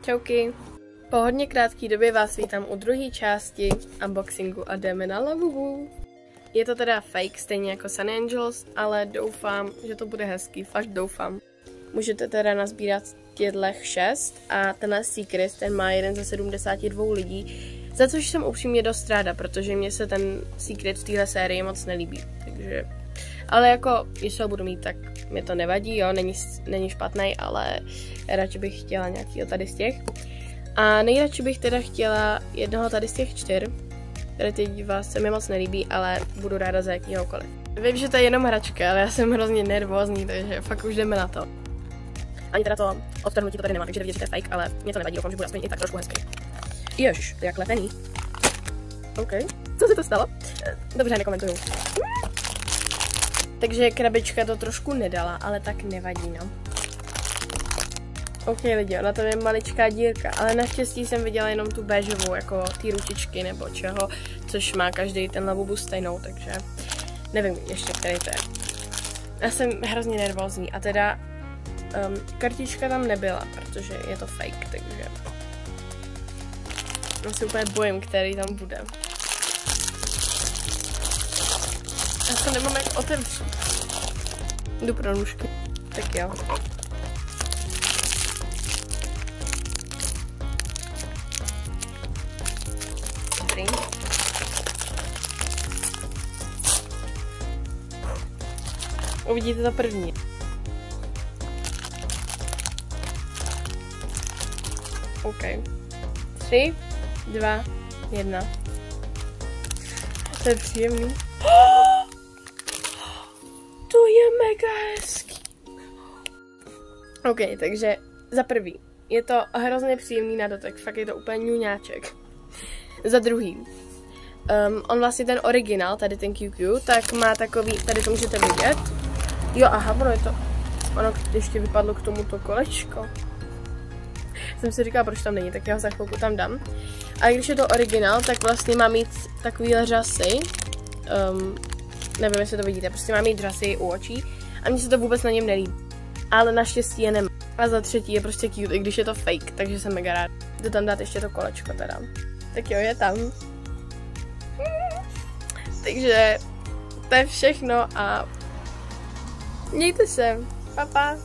Čauky. Po hodně krátké době vás vítám u druhé části unboxingu a jdeme na Labubu. Je to teda fake, stejně jako Sunny Angels, ale doufám, že to bude hezký, fakt doufám. Můžete teda nazbírat těchto 6 a tenhle Secret, ten má 1 ze 72 lidí, za což jsem upřímně dost ráda, protože mně se ten Secret v téhle sérii moc nelíbí, takže... Ale jako, jestli ho budu mít, tak mi to nevadí, jo, není špatný, ale radši bych chtěla nějakýho tady z těch. A nejradši bych teda chtěla jednoho tady z těch 4, který teď vás se mi moc nelíbí, ale budu ráda za jakýhokoliv. Vím, že to je jenom hračka, ale já jsem hrozně nervózní, takže fakt už jdeme na to. Ani teda to odtrhnutí to tady nemá, takže vidíte, že to je fake, ale mě to nevadí, doufám, že bude aspoň i tak trošku hezký. Ježiš, to je jak lepený. OK, co se to stalo? Dobře, nekomentuju. Takže krabička to trošku nedala, ale tak nevadí, no. OK lidi, ona tam je maličká dírka, ale naštěstí jsem viděla jenom tu béžovou, jako ty ručičky nebo čeho, což má každý ten Labubu stejnou, takže nevím ještě, který to je. Já jsem hrozně nervózní a teda kartička tam nebyla, protože je to fake, takže já se úplně bojím, který tam bude. Já se nemám jak otevřít. Jdu pro nůžky. Tak jo. Dobrý. Uvidíte to první. OK. 3, 2, 1. To je příjemný. To je mega hezký. OK, takže za prvý, je to hrozně příjemný na dotek, fakt je to úplně ňuňáček. Za druhý, on vlastně ten originál, tady ten QQ, tak má takový, tady to můžete vidět. Jo, aha, ono ještě vypadlo k tomuto kolečko. Jsem si říkala, proč tam není, tak já ho za chvilku tam dám. A když je to originál, tak vlastně má mít takovýhle řasy. Nevím, jestli to vidíte, prostě má mít řasy u očí a mně se to vůbec na něm nelíbí. Ale naštěstí je nemá. A za třetí je prostě cute, i když je to fake, takže jsem mega rád. Jdu tam dát ještě to kolečko teda. Tak jo, je tam. Takže to je všechno a mějte se. Pa, pa.